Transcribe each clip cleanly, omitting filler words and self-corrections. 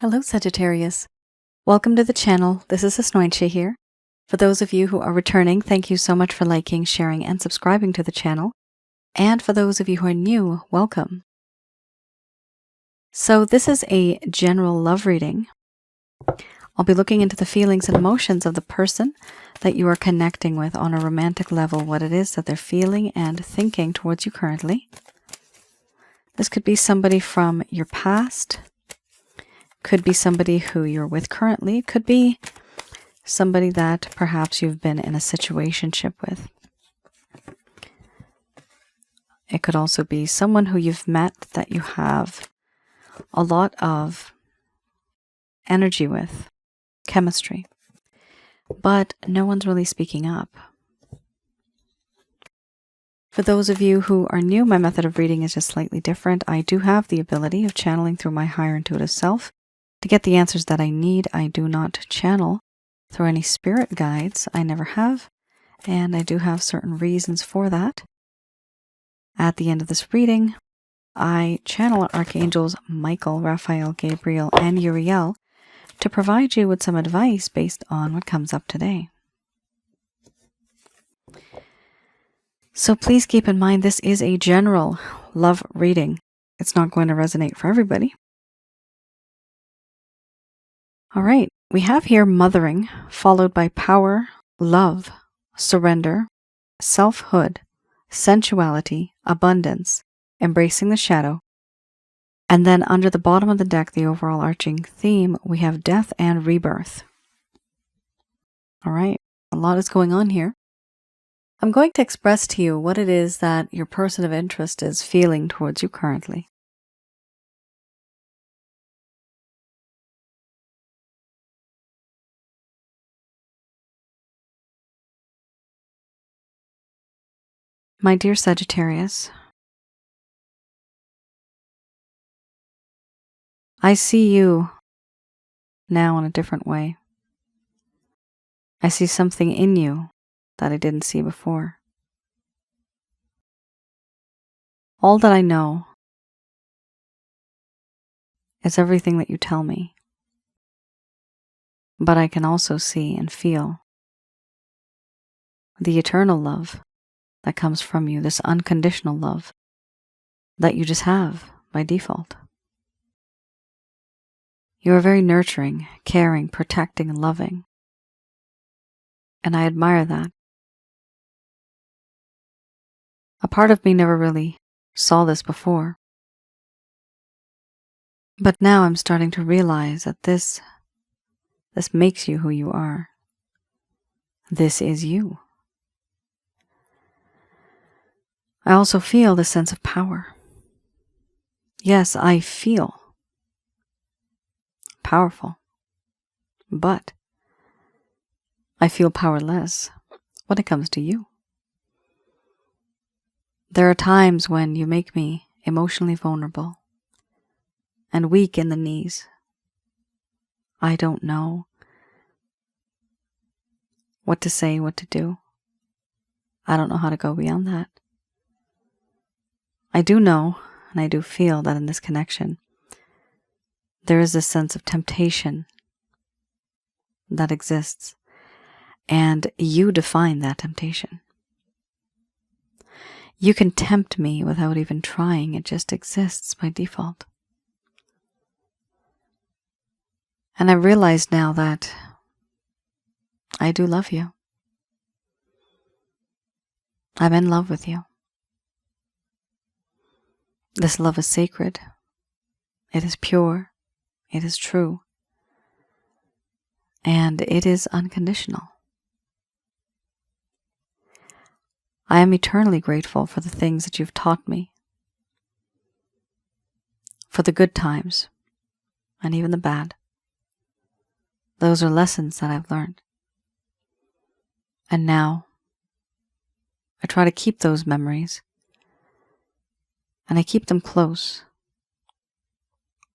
Hello, Sagittarius. Welcome to the channel. This is Asnointia here. For those of you who are returning, thank you so much for liking, sharing, and subscribing to the channel. And for those of you who are new, welcome. So this is a general love reading. I'll be looking into the feelings and emotions of the person that you are connecting with on a romantic level, what it is that they're feeling and thinking towards you currently. This could be somebody from your past, could be somebody who you're with currently, could be somebody that perhaps you've been in a situationship with. It could also be someone who you've met that you have a lot of energy with, chemistry, but no one's really speaking up. For those of you who are new, my method of reading is just slightly different. I do have the ability of channeling through my higher intuitive self to get the answers that I need. I do not channel through any spirit guides. I never have, and I do have certain reasons for that. At the end of this reading, I channel Archangels Michael, Raphael, Gabriel, and Uriel to provide you with some advice based on what comes up today. So please keep in mind this is a general love reading. It's not going to resonate for everybody. All right, we have here mothering, followed by power, love, surrender, selfhood, sensuality, abundance, embracing the shadow. And then under the bottom of the deck, the overall arching theme, we have death and rebirth. All right, a lot is going on here. I'm going to express to you what it is that your person of interest is feeling towards you currently. My dear Sagittarius, I see you now in a different way. I see something in you that I didn't see before. All that I know is everything that you tell me, but I can also see and feel the eternal love that comes from you, this unconditional love that you just have by default. You are very nurturing, caring, protecting, and loving, and I admire that. A part of me never really saw this before, but now I'm starting to realize that this makes you who you are. This is you. I also feel the sense of power. Yes, I feel powerful, but I feel powerless when it comes to you. There are times when you make me emotionally vulnerable and weak in the knees. I don't know what to say, what to do. I don't know how to go beyond that. I do know, and I do feel that in this connection, there is this sense of temptation that exists, and you define that temptation. You can tempt me without even trying. It just exists by default. And I realize now that I do love you. I'm in love with you. This love is sacred. It is pure. It is true. And it is unconditional. I am eternally grateful for the things that you've taught me, for the good times and even the bad. Those are lessons that I've learned. And now I try to keep those memories, and I keep them close.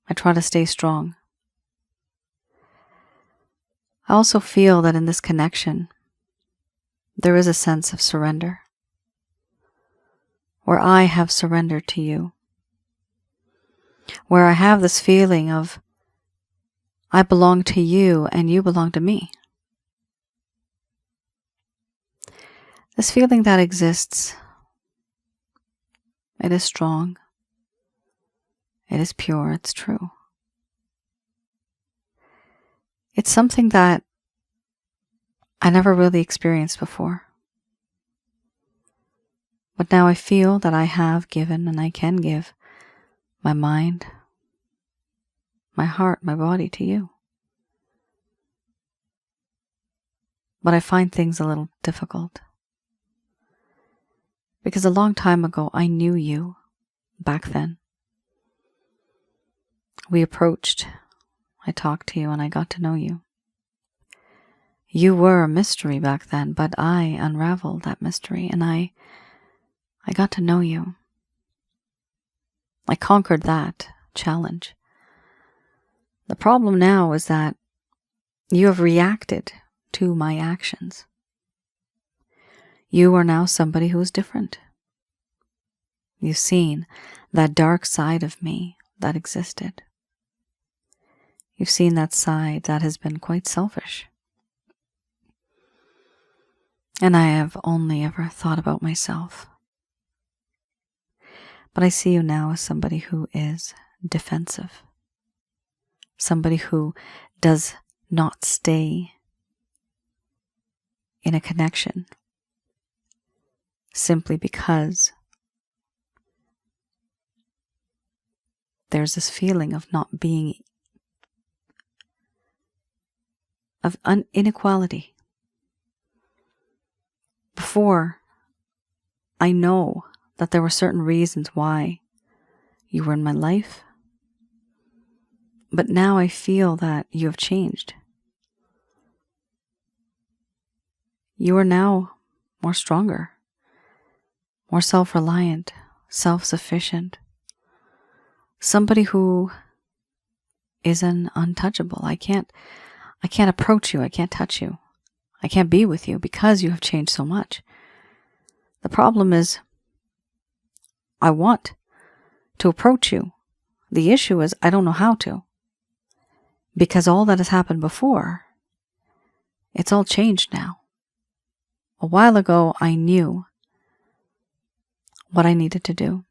I try to stay strong. I also feel that in this connection, there is a sense of surrender, where I have surrendered to you, where I have this feeling of I belong to you and you belong to me. This feeling that exists, it is strong, it is pure, it's true. It's something that I never really experienced before. But now I feel that I have given and I can give my mind, my heart, my body to you. But I find things a little difficult. Because a long time ago, I knew you back then. We approached, I talked to you, and I got to know you. You were a mystery back then, but I unraveled that mystery, and I got to know you. I conquered that challenge. The problem now is that you have reacted to my actions. You are now somebody who is different. You've seen that dark side of me that existed. You've seen that side that has been quite selfish. And I have only ever thought about myself. But I see you now as somebody who is defensive. Somebody who does not stay in a connection simply because there's this feeling of not being, of inequality. Before, I know that there were certain reasons why you were in my life, but now I feel that you have changed. You are now more stronger, more self-reliant, self-sufficient, somebody who is an untouchable. I can't approach you, I can't touch you, I can't be with you because you have changed so much. The problem is, I want to approach you. The issue is I don't know how to. Because all that has happened before, it's all changed now. A while ago, I knew what I needed to do.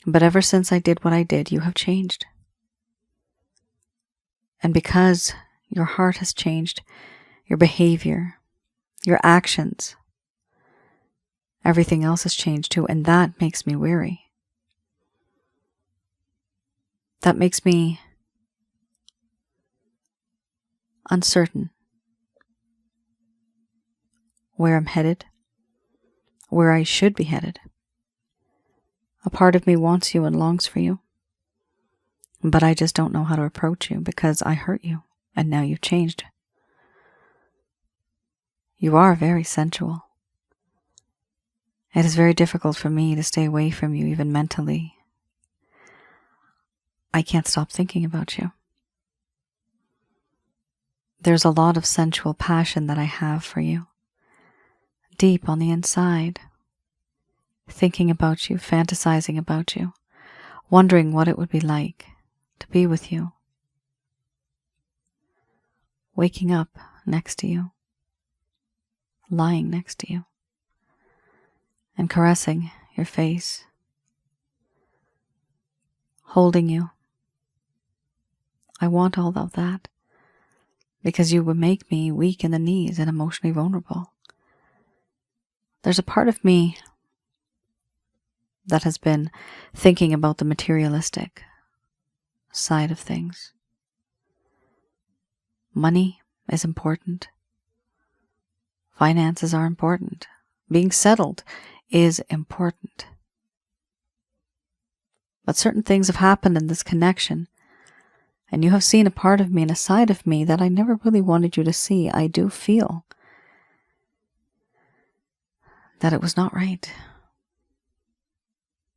But ever since I did what I did, you have changed. And because your heart has changed, your behavior, your actions, everything else has changed too, and that makes me weary. That makes me uncertain where I'm headed, where I should be headed. A part of me wants you and longs for you, but I just don't know how to approach you because I hurt you, and now you've changed. You are very sensual. It is very difficult for me to stay away from you, even mentally. I can't stop thinking about you. There's a lot of sensual passion that I have for you, deep on the inside, thinking about you, fantasizing about you, wondering what it would be like to be with you, waking up next to you, lying next to you, and caressing your face, holding you. I want all of that because you would make me weak in the knees and emotionally vulnerable. There's a part of me that has been thinking about the materialistic side of things. Money is important. Finances are important. Being settled is important. But certain things have happened in this connection, and you have seen a part of me and a side of me that I never really wanted you to see. I do feel that it was not right.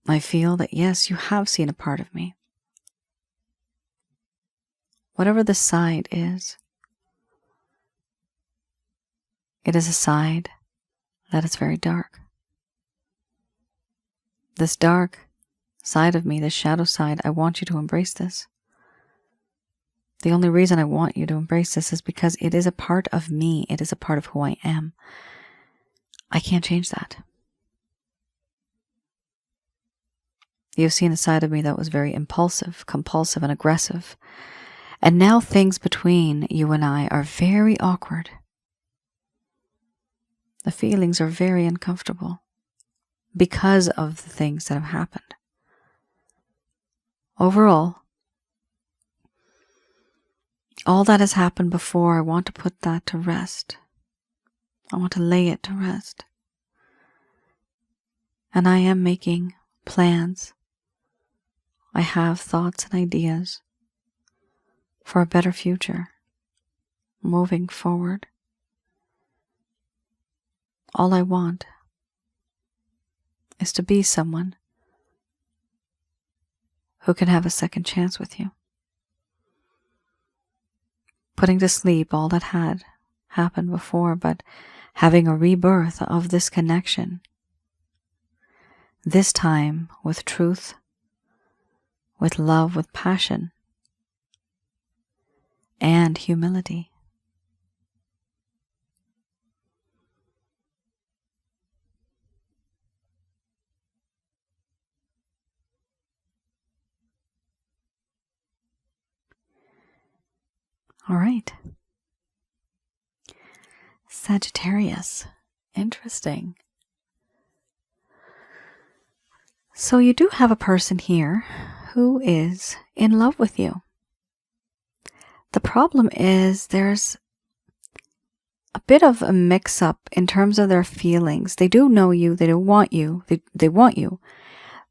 I feel that, yes, you have seen a part of me. Whatever the side is, it is a side that is very dark. This dark side of me, this shadow side, I want you to embrace this. The only reason I want you to embrace this is because it is a part of me. It is a part of who I am. I can't change that. You've seen a side of me that was very impulsive, compulsive, and aggressive. And now things between you and I are very awkward. The feelings are very uncomfortable because of the things that have happened. Overall, all that has happened before, I want to put that to rest. I want to lay it to rest. And I am making plans. I have thoughts and ideas for a better future, moving forward. All I want is to be someone who can have a second chance with you. Putting to sleep all that had happened before, but having a rebirth of this connection. This time with truth, with love, with passion, and humility. All right. Sagittarius. Interesting. So you do have a person here who is in love with you. The problem is there's a bit of a mix-up in terms of their feelings. They do know you. They do want you. They want you.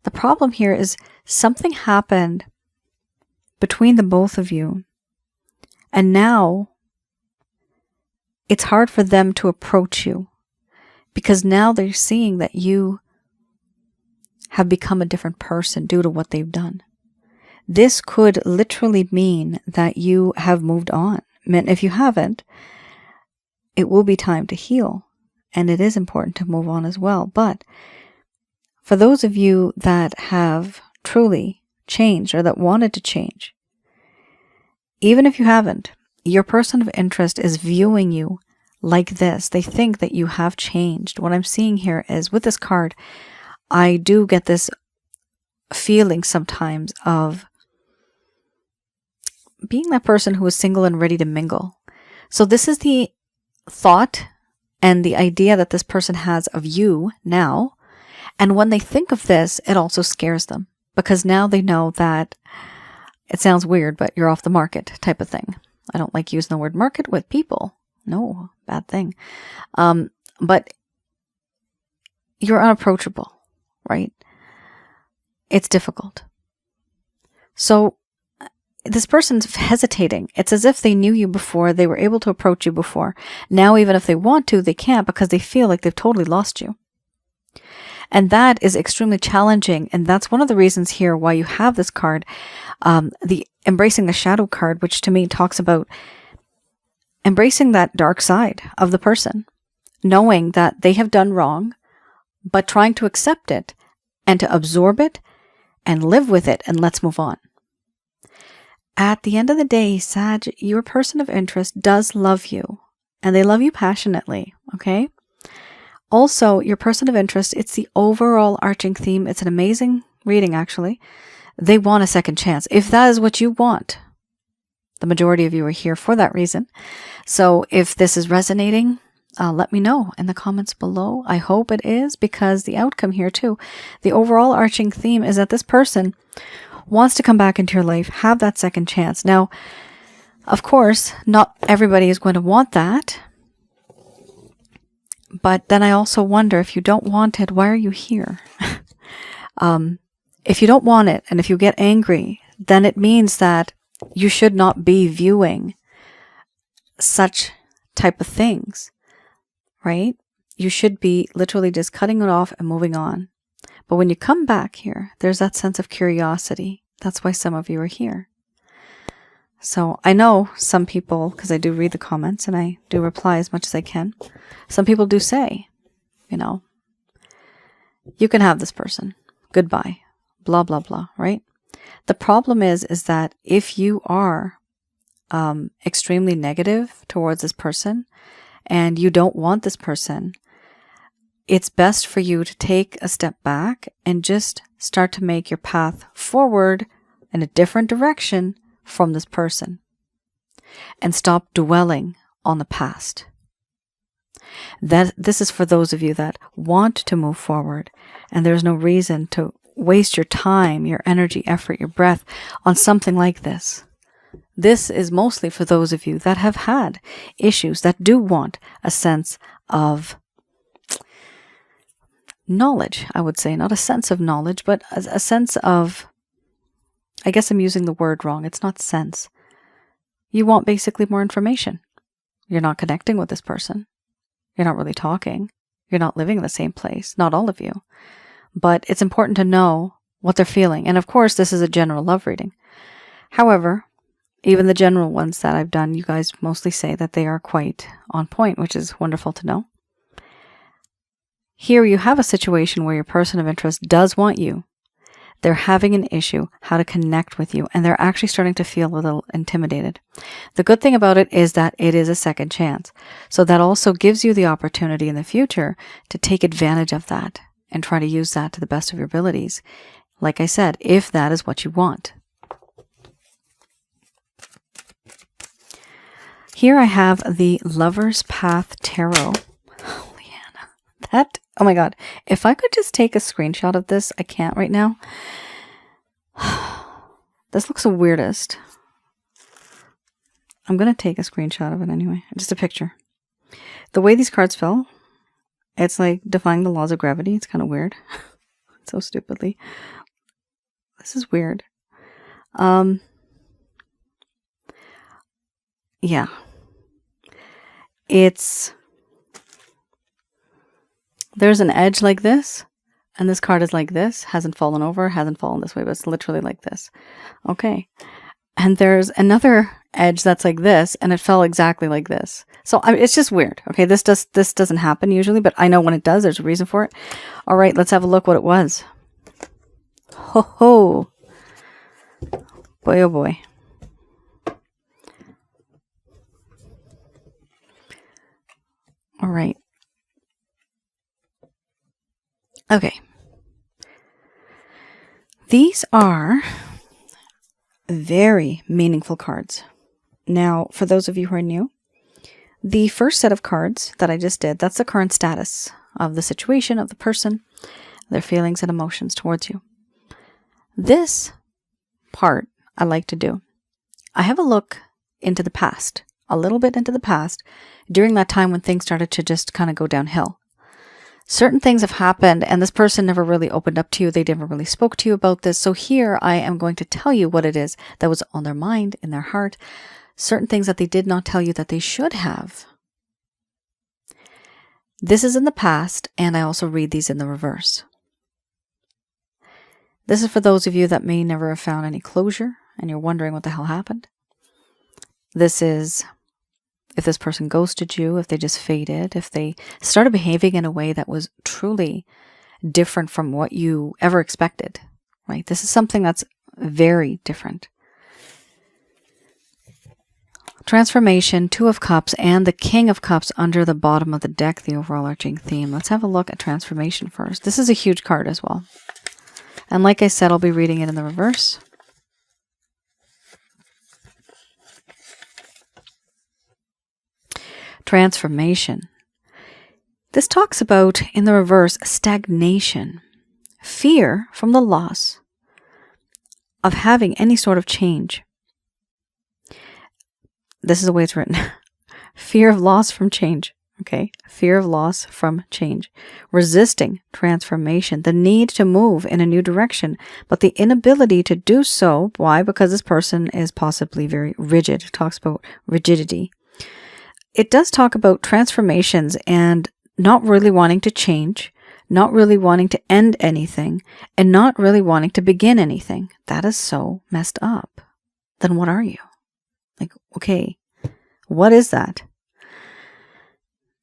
The problem here is something happened between the both of you. And now it's hard for them to approach you because now they're seeing that you have become a different person due to what they've done. This could literally mean that you have moved on. And if you haven't, it will be time to heal. And it is important to move on as well. But for those of you that have truly changed or that wanted to change, even if you haven't, your person of interest is viewing you like this. They think that you have changed. What I'm seeing here is with this card, I do get this feeling sometimes of being that person who is single and ready to mingle. So this is the thought and the idea that this person has of you now. And when they think of this, it also scares them because now they know that it sounds weird, but you're off the market type of thing. I don't like using the word market with people. No, bad thing. But you're unapproachable, right? It's difficult. So this person's hesitating. It's as if they knew you before, they were able to approach you before. Now, even if they want to, they can't because they feel like they've totally lost you. And that is extremely challenging. And that's one of the reasons here why you have this card, the Embracing the Shadow card, which to me talks about embracing that dark side of the person, knowing that they have done wrong, but trying to accept it and to absorb it and live with it, and let's move on. At the end of the day, Sag, your person of interest does love you, and they love you passionately, okay? Also, your person of interest, it's the overall arching theme. It's an amazing reading, actually. They want a second chance. If that is what you want, the majority of you are here for that reason. So if this is resonating, let me know in the comments below. I hope it is, because the outcome here too, the overall arching theme is that this person wants to come back into your life, have that second chance. Now, of course, not everybody is going to want that. But then I also wonder, if you don't want it, why are you here? If you don't want it, and if you get angry, then it means that you should not be viewing such type of things, right? You should be literally just cutting it off and moving on. But when you come back here, there's that sense of curiosity. That's why some of you are here. So I know some people, because I do read the comments and I do reply as much as I can, some people do say, you know, you can have this person. Goodbye. Blah, blah, blah, right? The problem is that if you are extremely negative towards this person and you don't want this person, it's best for you to take a step back and just start to make your path forward in a different direction from this person and stop dwelling on the past. This is for those of you that want to move forward, and there's no reason to waste your time, your energy, effort, your breath on something like this. This is mostly for those of you that have had issues, that do want a sense of knowledge, I would say. Not a sense of knowledge, but a sense of, I guess I'm using the word wrong. It's not sense. You want basically more information. You're not connecting with this person. You're not really talking. You're not living in the same place. Not all of you. But it's important to know what they're feeling. And of course, this is a general love reading. However, even the general ones that I've done, you guys mostly say that they are quite on point, which is wonderful to know. Here you have a situation where your person of interest does want you. They're having an issue how to connect with you, and they're actually starting to feel a little intimidated. The good thing about it is that it is a second chance. So that also gives you the opportunity in the future to take advantage of that and try to use that to the best of your abilities. Like I said, if that is what you want. Here I have the Lover's Path Tarot. Holy Hannah. Oh my God. If I could just take a screenshot of this, I can't right now. This looks the weirdest. I'm going to take a screenshot of it anyway. Just a picture. The way these cards fell, it's like defying the laws of gravity. It's kind of weird. So stupidly. This is weird. Yeah. There's an edge like this, and this card is like this, hasn't fallen over, hasn't fallen this way, but it's literally like this. Okay. And there's another edge that's like this, and it fell exactly like this. So it's just weird. Okay, this doesn't happen usually, but I know when it does, there's a reason for it. All right, let's have a look what it was. Ho ho. Boy, oh boy. All right. Okay. These are very meaningful cards. Now, for those of you who are new, the first set of cards that I just did, that's the current status of the situation, of the person, their feelings and emotions towards you. This part I like to do. I have a look into the past, a little bit into the past, during that time when things started to just kind of go downhill. Certain things have happened and this person never really opened up to you. They never really spoke to you about this. So here I am going to tell you what it is that was on their mind, in their heart. Certain things that they did not tell you that they should have. This is in the past, and I also read these in the reverse. This is for those of you that may never have found any closure and you're wondering what the hell happened. This is if this person ghosted you, if they just faded, if they started behaving in a way that was truly different from what you ever expected, right? This is something that's very different. Transformation, Two of Cups, and the King of Cups under the bottom of the deck, the overall arching theme. Let's have a look at Transformation first. This is a huge card as well. And like I said, I'll be reading it in the reverse. Transformation. This talks about, in the reverse, stagnation, fear from the loss of having any sort of change. This is the way it's written. Fear of loss from change. Okay. Fear of loss from change. Resisting transformation. The need to move in a new direction, but the inability to do so. Why? Because this person is possibly very rigid. It talks about rigidity. It does talk about transformations and not really wanting to change, not really wanting to end anything, and not really wanting to begin anything. That is so messed up. Then what are you? Like, okay, what is that?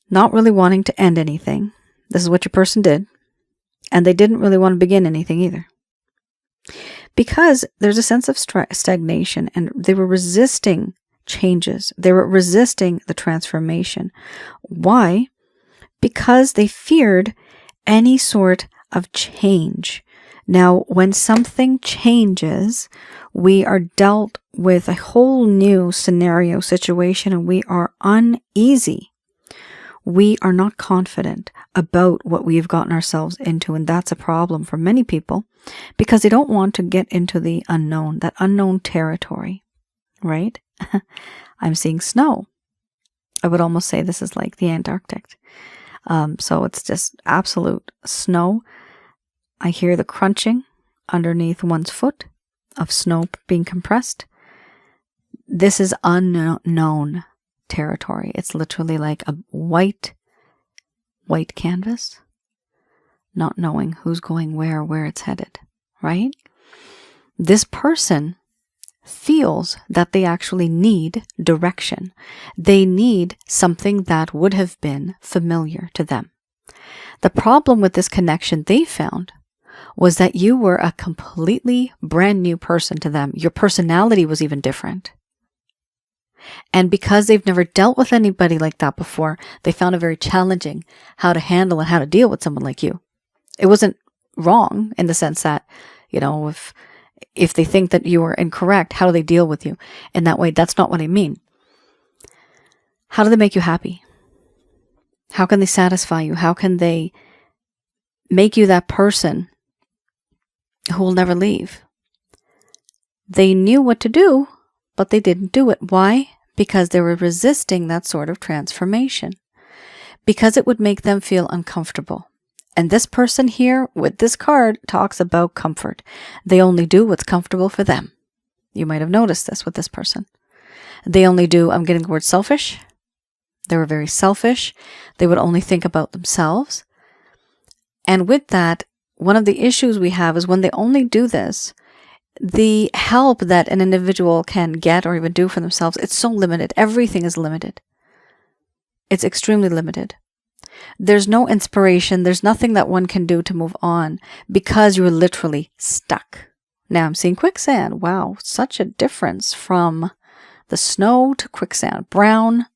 Not really wanting to end anything. This is what your person did. And they didn't really want to begin anything either. Because there's a sense of stagnation and they were resisting changes. They were resisting the transformation. Why? Because they feared any sort of change. Now, when something changes, we are dealt with a whole new scenario, situation, and we are uneasy. We are not confident about what we've gotten ourselves into, and that's a problem for many people because they don't want to get into the unknown, that unknown territory, right? I'm seeing snow. I would almost say this is like the Antarctic. So it's just absolute snow. I hear the crunching underneath one's foot of snow being compressed. This is unknown territory. It's literally like a white canvas, not knowing who's going where it's headed, right? This person feels that they actually need direction. They need something that would have been familiar to them. The problem with this connection they found was that you were a completely brand new person to them. Your personality was even different. And because they've never dealt with anybody like that before, they found it very challenging how to handle and how to deal with someone like you. It wasn't wrong in the sense that, if they think that you are incorrect, how do they deal with you in that way? That's not what I mean. How do they make you happy? How can they satisfy you? How can they make you that person who will never leave? They knew what to do, but they didn't do it. Why? Because they were resisting that sort of transformation. Because it would make them feel uncomfortable. And this person here with this card talks about comfort. They only do what's comfortable for them. You might have noticed this with this person. They only do, I'm getting the word selfish. They were very selfish. They would only think about themselves. And with that, one of the issues we have is when they only do this, the help that an individual can get or even do for themselves, it's so limited. Everything is limited. It's extremely limited. There's no inspiration. There's nothing that one can do to move on because you're literally stuck. Now I'm seeing quicksand. Wow, such a difference from the snow to quicksand. Brown,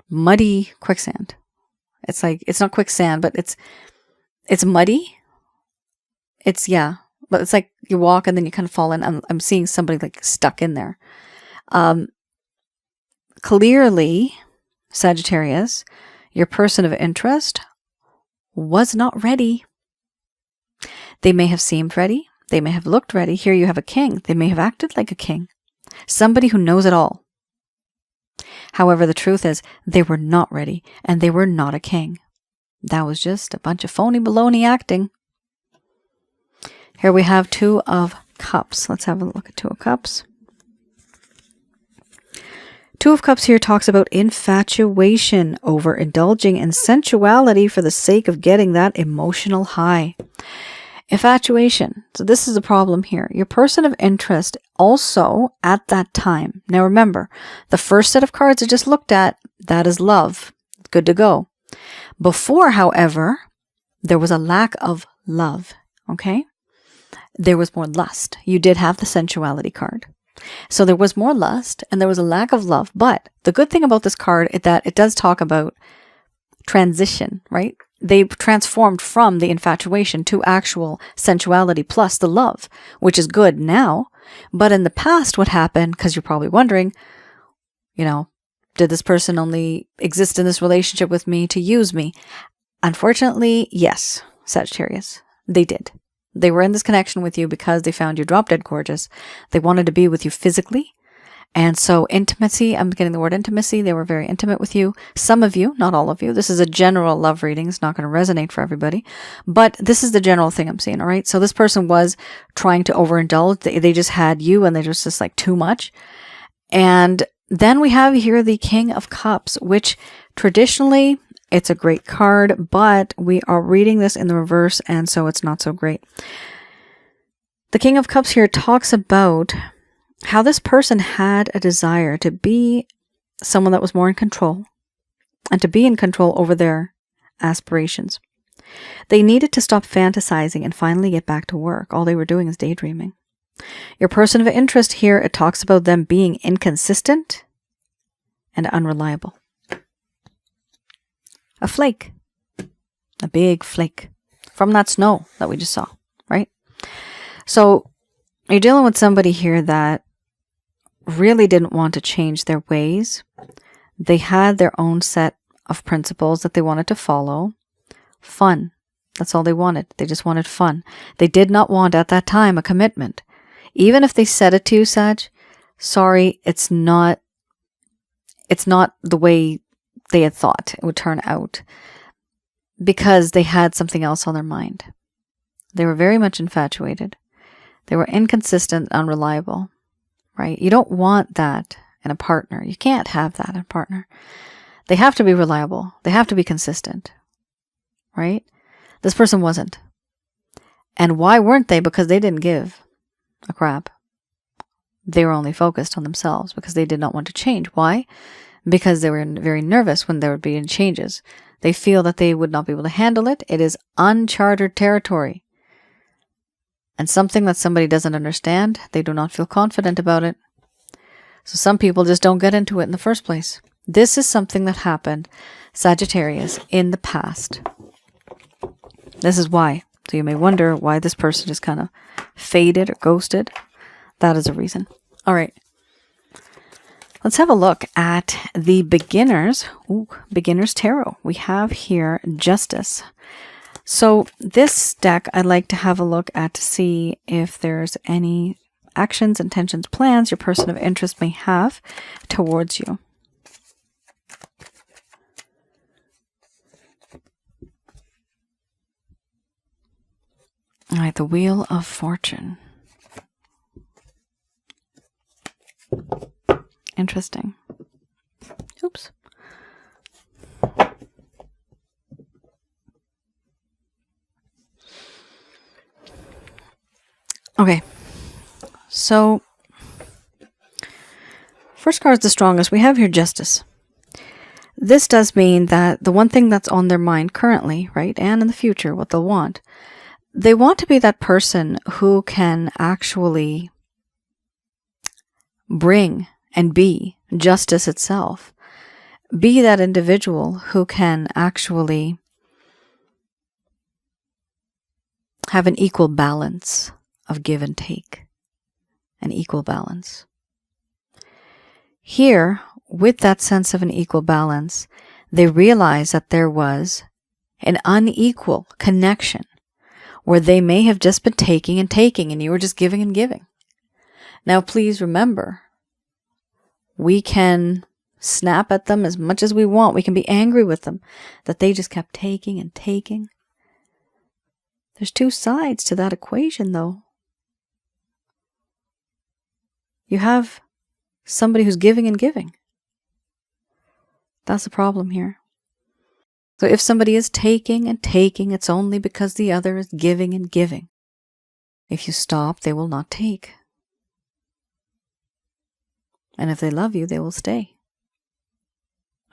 muddy quicksand. It's like, it's not quicksand, but it's muddy. But it's like you walk and then you kind of fall in. I'm seeing somebody like stuck in there. Clearly, Sagittarius, your person of interest was not ready. They may have seemed ready. They may have looked ready. Here you have a king. They may have acted like a king. Somebody who knows it all. However, the truth is they were not ready and they were not a king. That was just a bunch of phony baloney acting. Here we have Two of Cups. Let's have a look at Two of Cups. Two of Cups here talks about infatuation, overindulging in sensuality for the sake of getting that emotional high. Infatuation. So this is a problem here. Your person of interest also at that time. Now remember, the first set of cards I just looked at, that is love. Good to go. Before, however, there was a lack of love. Okay? There was more lust. You did have the sensuality card. So there was more lust and there was a lack of love. But the good thing about this card is that it does talk about transition, right? They transformed from the infatuation to actual sensuality plus the love, which is good now. But in the past, what happened, because you're probably wondering, did this person only exist in this relationship with me to use me? Unfortunately, yes, Sagittarius, they did. They were in this connection with you because they found you drop dead gorgeous. They wanted to be with you physically. And so intimacy, I'm getting the word intimacy. They were very intimate with you. Some of you, not all of you. This is a general love reading. It's not going to resonate for everybody. But this is the general thing I'm seeing, all right? So this person was trying to overindulge. They just had you and they was just like too much. And then we have here the King of Cups, which traditionally it's a great card, but we are reading this in the reverse, and so it's not so great. The King of Cups here talks about how this person had a desire to be someone that was more in control and to be in control over their aspirations. They needed to stop fantasizing and finally get back to work. All they were doing is daydreaming. Your person of interest here, it talks about them being inconsistent and unreliable. A flake. A big flake. From that snow that we just saw, right? So you're dealing with somebody here that really didn't want to change their ways. They had their own set of principles that they wanted to follow. Fun. That's all they wanted. They just wanted fun. They did not want at that time a commitment. Even if they said it to you, Sag, sorry, it's not the way they had thought it would turn out, because they had something else on their mind. They were very much infatuated. They were inconsistent, unreliable, right? You don't want that in a partner. You can't have that in a partner. They have to be reliable. They have to be consistent, right? This person wasn't. And why weren't they? Because they didn't give a crap. They were only focused on themselves because they did not want to change. Why? Because they were very nervous when there would be changes. They feel that they would not be able to handle it. It is uncharted territory. And something that somebody doesn't understand, they do not feel confident about it. So some people just don't get into it in the first place. This is something that happened, Sagittarius, in the past. This is why. So you may wonder why this person just kind of faded or ghosted. That is a reason. All right. Let's have a look at the beginners. Beginners Tarot. We have here Justice. So this deck I'd like to have a look at to see if there's any actions, intentions, plans your person of interest may have towards you. All right, the Wheel of Fortune. Interesting. Oops. Okay. So, first card is the strongest. We have here Justice. This does mean that the one thing that's on their mind currently, right, and in the future, what they'll want, they want to be that person who can actually bring and be justice itself. Be that individual who can actually have an equal balance of give and take. An equal balance. Here, with that sense of an equal balance, they realize that there was an unequal connection where they may have just been taking and taking and you were just giving and giving. Now, please remember, we can snap at them as much as we want. We can be angry with them that they just kept taking and taking. There's two sides to that equation, though. You have somebody who's giving and giving. That's the problem here. So if somebody is taking and taking, it's only because the other is giving and giving. If you stop, they will not take. And if they love you, they will stay.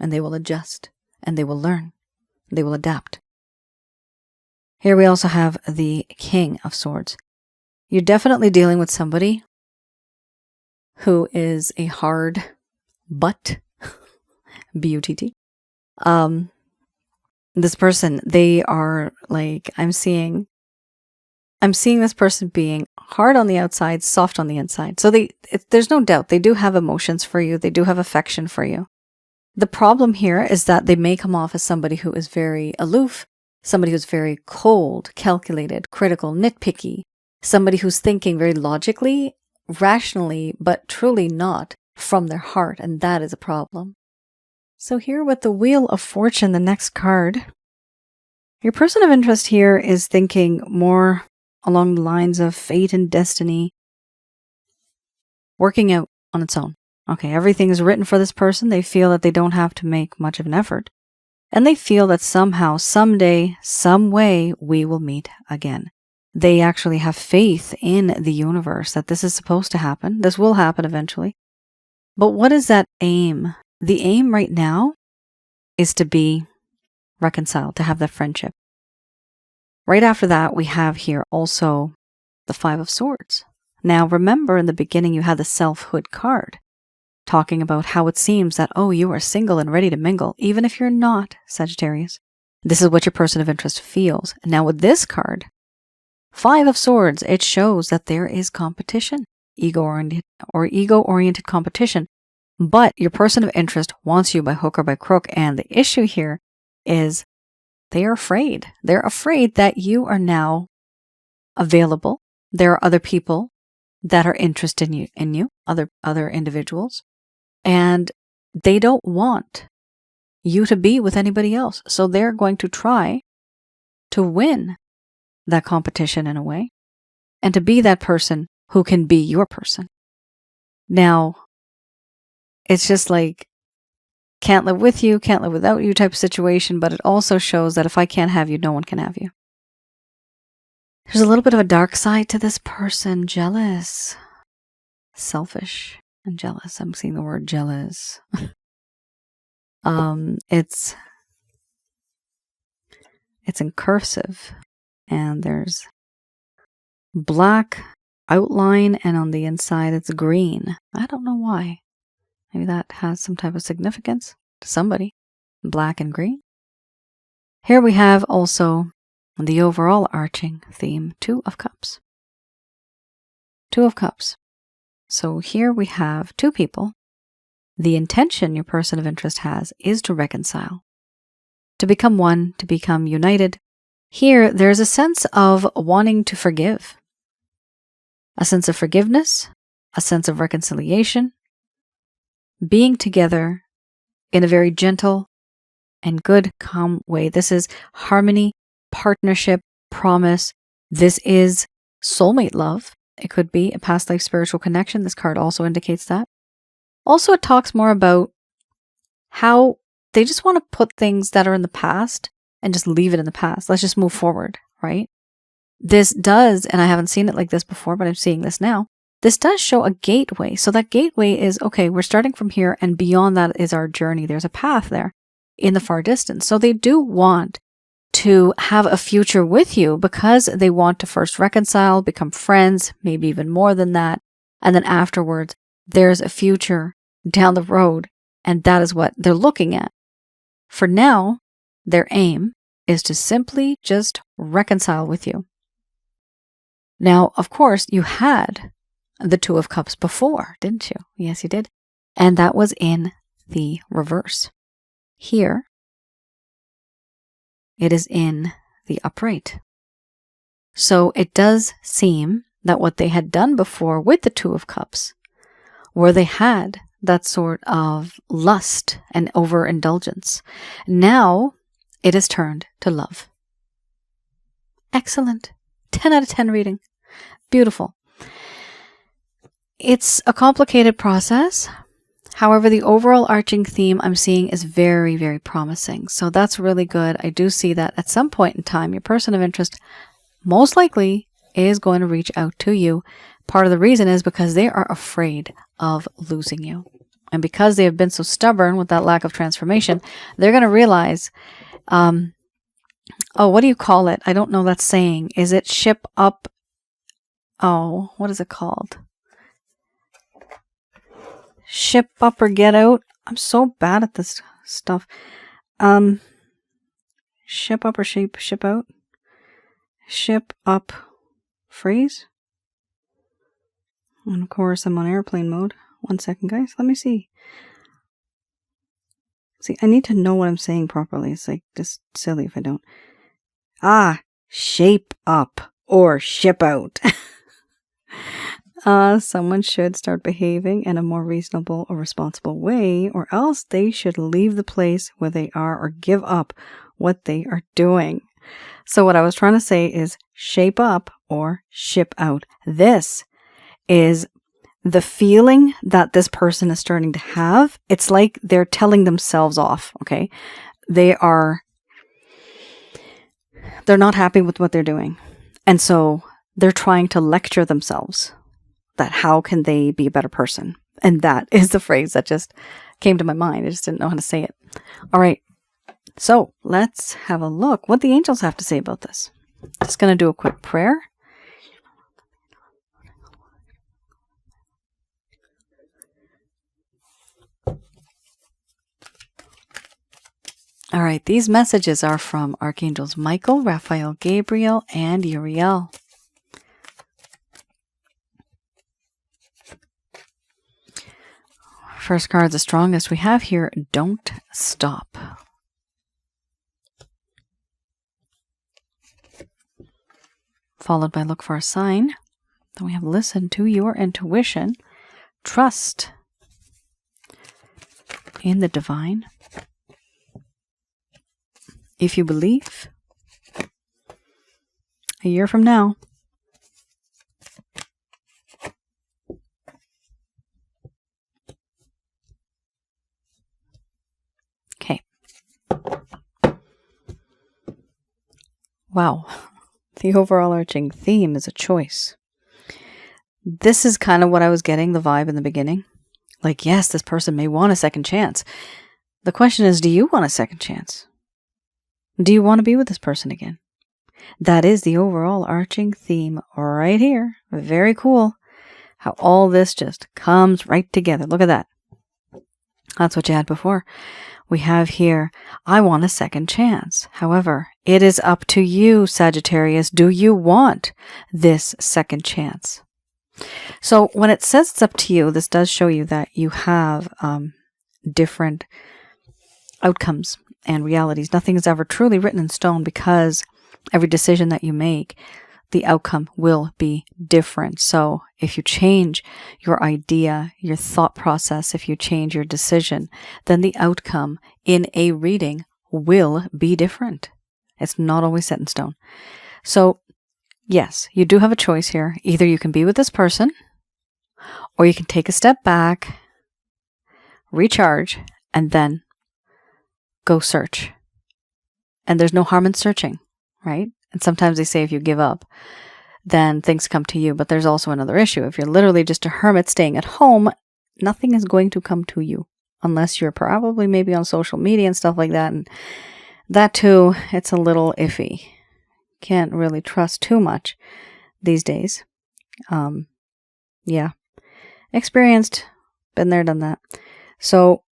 And they will adjust. And they will learn. They will adapt. Here we also have the King of Swords. You're definitely dealing with somebody who is a hard butt. B-U-T-T. This person, they are like, I'm seeing this person being hard on the outside, soft on the inside. So there's no doubt they do have emotions for you. They do have affection for you. The problem here is that they may come off as somebody who is very aloof, somebody who's very cold, calculated, critical, nitpicky, somebody who's thinking very logically, rationally, but truly not from their heart. And that is a problem. So here with the Wheel of Fortune, the next card, your person of interest here is thinking more along the lines of fate and destiny working out on its own. Okay, everything is written for this person. They feel that they don't have to make much of an effort. And they feel that somehow, someday, some way, we will meet again. They actually have faith in the universe that this is supposed to happen. This will happen eventually. But what is that aim? The aim right now is to be reconciled, to have that friendship. Right after that, we have here also the Five of Swords. Now, remember in the beginning, you had the selfhood card talking about how it seems that, oh, you are single and ready to mingle, even if you're not, Sagittarius. This is what your person of interest feels. And now with this card, 5 of Swords, it shows that there is competition, ego-oriented competition. But your person of interest wants you by hook or by crook. And the issue here is they are afraid. They're afraid that you are now available. There are other people that are interested in you, other individuals. And they don't want you to be with anybody else. So they're going to try to win that competition in a way and to be that person who can be your person. Now, it's just like, can't live with you, can't live without you type of situation, but it also shows that if I can't have you, no one can have you. There's a little bit of a dark side to this person, jealous, selfish, and jealous. I'm seeing the word jealous. It's in cursive, and there's black outline, and on the inside it's green. I don't know why. Maybe that has some type of significance to somebody. Black and green. Here we have also the overall arching theme, 2 of Cups. 2 of Cups. So here we have 2 people. The intention your person of interest has is to reconcile, to become one, to become united. Here, there's a sense of wanting to forgive, a sense of forgiveness, a sense of reconciliation, being together in a very gentle and good, calm way. This is harmony, partnership, promise. This is soulmate love. It could be a past life spiritual connection. This card also indicates that. Also, it talks more about how they just want to put things that are in the past and just leave it in the past. Let's just move forward, right? This does, and I haven't seen it like this before, but I'm seeing this now. This does show a gateway. So that gateway is, okay, we're starting from here, and beyond that is our journey. There's a path there in the far distance. So they do want to have a future with you because they want to first reconcile, become friends, maybe even more than that. And then afterwards, there's a future down the road, and that is what they're looking at. For now, their aim is to simply just reconcile with you. Now, of course, you had the 2 of Cups before, didn't you? Yes, you did. And that was in the reverse. Here, it is in the upright. So it does seem that what they had done before with the 2 of Cups, where they had that sort of lust and overindulgence, now it is turned to love. Excellent. 10 out of 10 reading. Beautiful. It's a complicated process. However, the overall arching theme I'm seeing is very, very promising. So that's really good. I do see that at some point in time, your person of interest most likely is going to reach out to you. Part of the reason is because they are afraid of losing you. And because they have been so stubborn with that lack of transformation, they're going to realize, oh, what do you call it? I don't know that saying. Is it ship up? Oh, what is it called? Ship up or get out? I'm so bad at this stuff. Ship up or ship out? Ship up, freeze? And of course, I'm on airplane mode. 1 second, guys. Let me see. See, I need to know what I'm saying properly. It's like just silly if I don't. Shape up or ship out. Someone should start behaving in a more reasonable or responsible way, or else they should leave the place where they are or give up what they are doing. So what I was trying to say is shape up or ship out. This is the feeling that this person is starting to have. It's like they're telling themselves off, okay? They're not happy with what they're doing. And so they're trying to lecture themselves that how can they be a better person? And that is the phrase that just came to my mind. I just didn't know how to say it. All right. So let's have a look what the angels have to say about this. Just going to do a quick prayer. All right, these messages are from Archangels Michael, Raphael, Gabriel, and Uriel. First card, the strongest we have here, don't stop. Followed by look for a sign. Then we have listen to your intuition. Trust in the divine. If you believe, a year from now. Okay. Wow. The overall arching theme is a choice. This is kind of what I was getting, the vibe in the beginning. Like, yes, this person may want a second chance. The question is, do you want a second chance? Do you want to be with this person again? That is the overall arching theme right here. Very cool. How all this just comes right together. Look at that. That's what you had before. We have here, I want a second chance. However, it is up to you, Sagittarius. Do you want this second chance? So when it says it's up to you, this does show you that you have different outcomes and realities. Nothing is ever truly written in stone, because every decision that you make, the outcome will be different. So if you change your idea, your thought process, if you change your decision, then the outcome in a reading will be different. It's not always set in stone. So yes, you do have a choice here. Either you can be with this person, or you can take a step back, recharge, and then go search. And there's no harm in searching, right? And sometimes they say if you give up, then things come to you. But there's also another issue. If you're literally just a hermit staying at home, nothing is going to come to you unless you're probably maybe on social media and stuff like that. And that too, it's a little iffy. Can't really trust too much these days. Yeah. Experienced. Been there, done that. So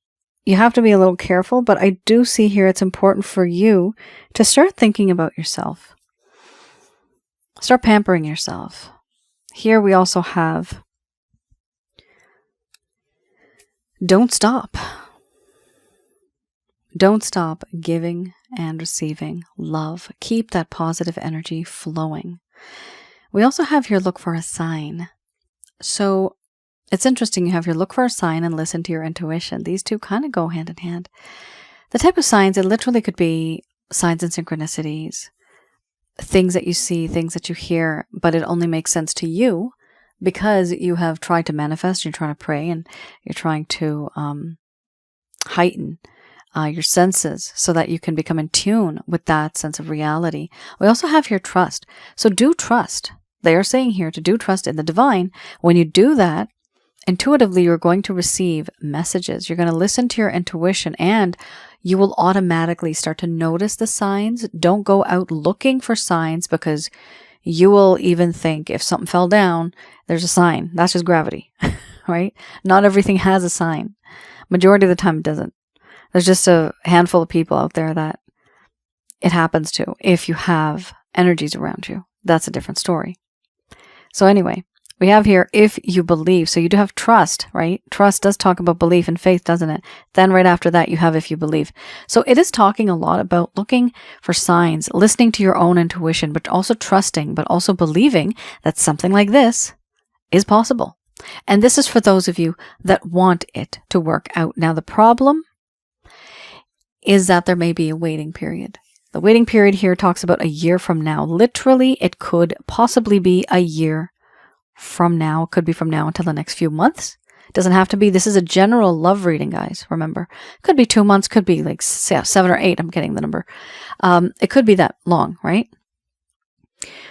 you have to be a little careful, but I do see here it's important for you to start thinking about yourself. Start pampering yourself. Here we also have don't stop. Don't stop giving and receiving love. Keep that positive energy flowing. We also have here look for a sign. So it's interesting, you have here look for a sign and listen to your intuition. These two kind of go hand in hand. The type of signs, it literally could be signs and synchronicities, things that you see, things that you hear, but it only makes sense to you because you have tried to manifest, you're trying to pray, and you're trying to heighten your senses so that you can become in tune with that sense of reality. We also have here trust. So do trust. They are saying here to do trust in the divine. When you do that, intuitively, you're going to receive messages. You're going to listen to your intuition, and you will automatically start to notice the signs. Don't go out looking for signs, because you will even think if something fell down, there's a sign. That's just gravity, right? Not everything has a sign. Majority of the time it doesn't. There's just a handful of people out there that it happens to. If you have energies around you, that's a different story. So anyway, we have here, if you believe. So you do have trust, right? Trust does talk about belief and faith, doesn't it? Then right after that, you have if you believe. So it is talking a lot about looking for signs, listening to your own intuition, but also trusting, but also believing that something like this is possible. And this is for those of you that want it to work out. Now, the problem is that there may be a waiting period. The waiting period here talks about a year from now. Literally, it could possibly be a year from now. It could be from now until the next few months. It doesn't have to be. This is a general love reading, guys. Remember, could be 2 months, could be like 7 or 8. I'm getting the number. It could be that long, right?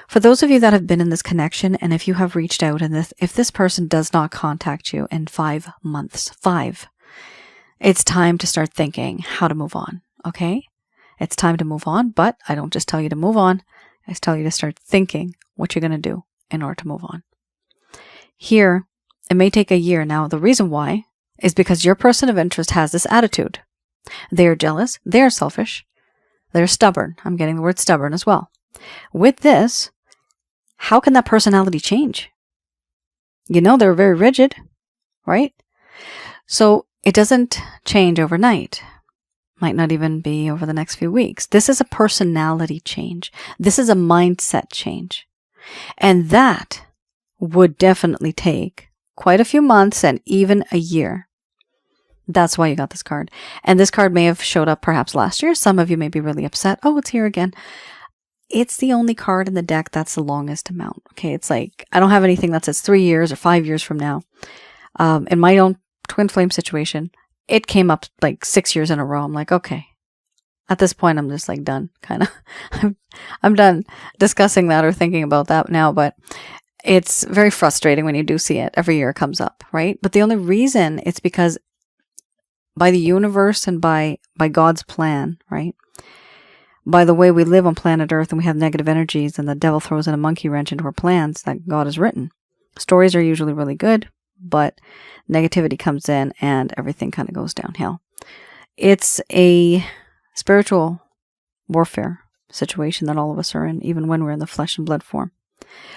For those of you that have been in this connection, and if you have reached out, and if this person does not contact you in 5 months, it's time to start thinking how to move on, okay? It's time to move on, but I don't just tell you to move on. I just tell you to start thinking what you're going to do in order to move on. Here, it may take a year. Now, the reason why is because your person of interest has this attitude. They're jealous. They're selfish. They're stubborn. I'm getting the word stubborn as well. With this, how can that personality change? You know, they're very rigid, right? So it doesn't change overnight. Might not even be over the next few weeks. This is a personality change. This is a mindset change. And that would definitely take quite a few months and even a year. That's why you got this card. And this card may have showed up perhaps last year. Some of you may be really upset. Oh, it's here again. It's the only card in the deck that's the longest amount. Okay, it's like, I don't have anything that says 3 years or 5 years from now. In my own twin flame situation, it came up like 6 years in a row. I'm like, okay. At this point, I'm just like done, kind of. I'm done discussing that or thinking about that now, but it's very frustrating when you do see it. Every year it comes up, right? But the only reason it's because by the universe and by God's plan, right? By the way we live on planet Earth and we have negative energies and the devil throws in a monkey wrench into our plans that God has written. Stories are usually really good, but negativity comes in and everything kind of goes downhill. It's a spiritual warfare situation that all of us are in, even when we're in the flesh and blood form.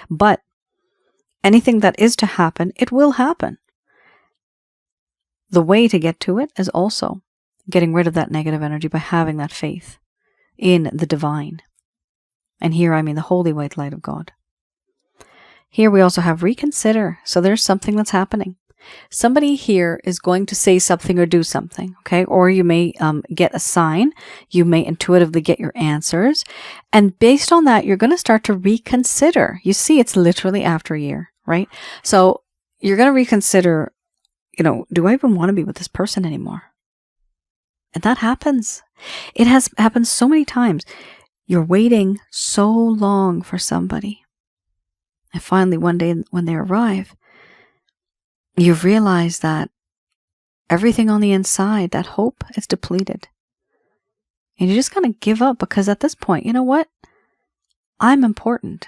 But anything that is to happen, it will happen. The way to get to it is also getting rid of that negative energy by having that faith in the divine. And here I mean the holy white light of God. Here we also have reconsider. So there's something that's happening. Somebody here is going to say something or do something, okay? Or you may get a sign. You may intuitively get your answers. And based on that, you're going to start to reconsider. You see, it's literally after a year, right? So you're going to reconsider, do I even want to be with this person anymore? And that happens. It has happened so many times. You're waiting so long for somebody. And finally, one day when they arrive, you've realized that everything on the inside, that hope, is depleted. And you just kind of give up because at this point, you know what? I'm important.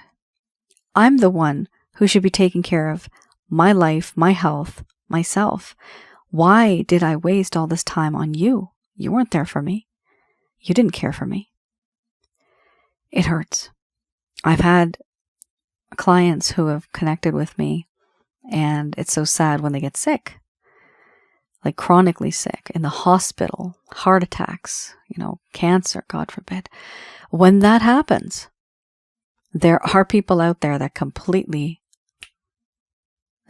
I'm the one who should be taking care of my life, my health, myself. Why did I waste all this time on you? You weren't there for me. You didn't care for me. It hurts. I've had clients who have connected with me, and it's so sad when they get sick, like chronically sick, in the hospital, heart attacks, cancer, God forbid. When that happens, there are people out there that completely,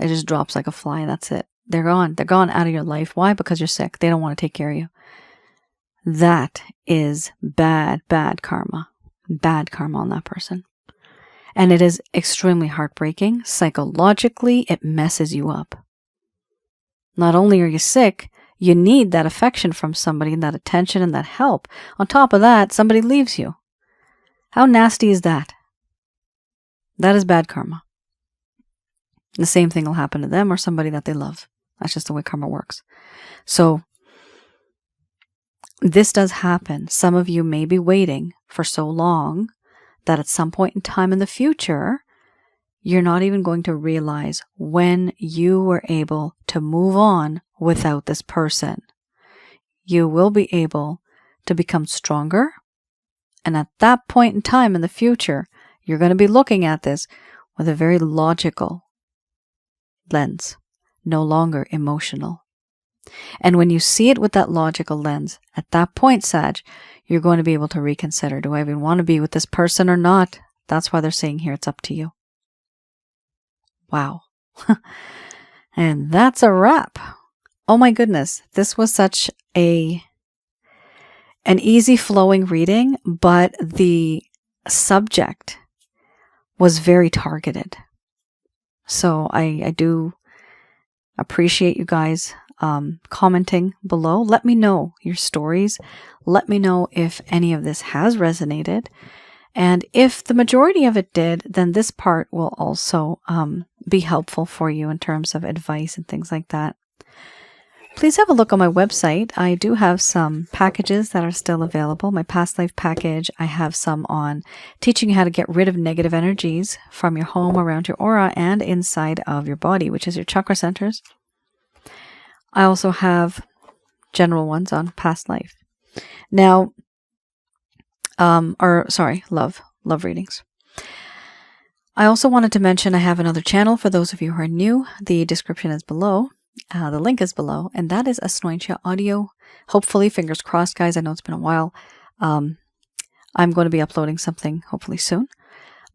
it just drops like a fly. That's it. They're gone. They're gone out of your life. Why? Because you're sick. They don't want to take care of you. That is bad, bad karma. Bad karma on that person. And it is extremely heartbreaking. Psychologically, it messes you up. Not only are you sick, you need that affection from somebody and that attention and that help. On top of that, somebody leaves you. How nasty is that? That is bad karma. The same thing will happen to them or somebody that they love. That's just the way karma works. So, this does happen. Some of you may be waiting for so long that at some point in time in the future, you're not even going to realize when you were able to move on without this person. You will be able to become stronger. And at that point in time in the future, you're going to be looking at this with a very logical lens, no longer emotional. And when you see it with that logical lens, at that point, Sag, you're going to be able to reconsider, do I even want to be with this person or not? That's why they're saying here, it's up to you. Wow. And that's a wrap. Oh my goodness. This was such an easy flowing reading, but the subject was very targeted. So I do appreciate you guys commenting below. Let me know your stories. Let me know if any of this has resonated. And if the majority of it did, then this part will also be helpful for you in terms of advice and things like that. Please have a look on my website. I do have some packages that are still available. My past life package, I have some on teaching you how to get rid of negative energies from your home, around your aura, and inside of your body, which is your chakra centers. I also have general ones on past life. Now, love readings. I also wanted to mention I have another channel for those of you who are new. The description is below. The link is below, and that is Asnointia Audio. Hopefully, fingers crossed, guys. I know it's been a while. I'm going to be uploading something hopefully soon.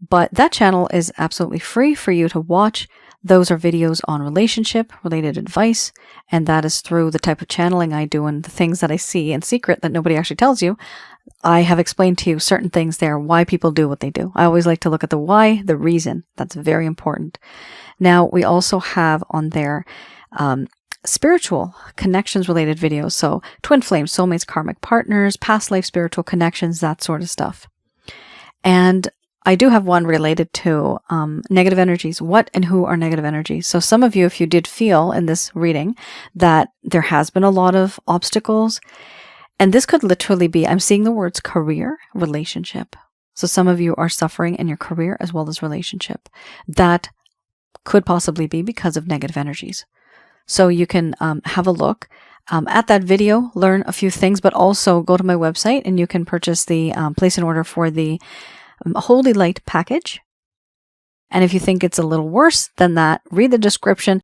But that channel is absolutely free for you to watch. Those are videos on relationship-related advice, and that is through the type of channeling I do and the things that I see in secret that nobody actually tells you. I have explained to you certain things there, why people do what they do. I always like to look at the why, the reason. That's very important. Now, we also have on there spiritual connections related videos. So twin flames, soulmates, karmic partners, past life spiritual connections, that sort of stuff. And I do have one related to negative energies. What and who are negative energies? So some of you, if you did feel in this reading that there has been a lot of obstacles, and this could literally be, I'm seeing the words career, relationship. So some of you are suffering in your career as well as relationship. That could possibly be because of negative energies. So you can have a look at that video, learn a few things, but also go to my website and you can purchase the place an order for the Holy Light package. And if you think it's a little worse than that, read the description.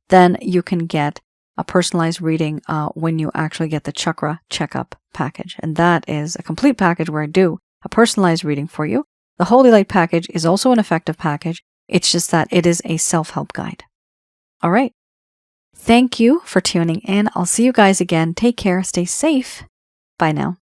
Then you can get a personalized reading when you actually get the chakra checkup package. And that is a complete package where I do a personalized reading for you. The Holy Light package is also an effective package. It's just that it is a self-help guide. All right. Thank you for tuning in. I'll see you guys again. Take care. Stay safe. Bye now.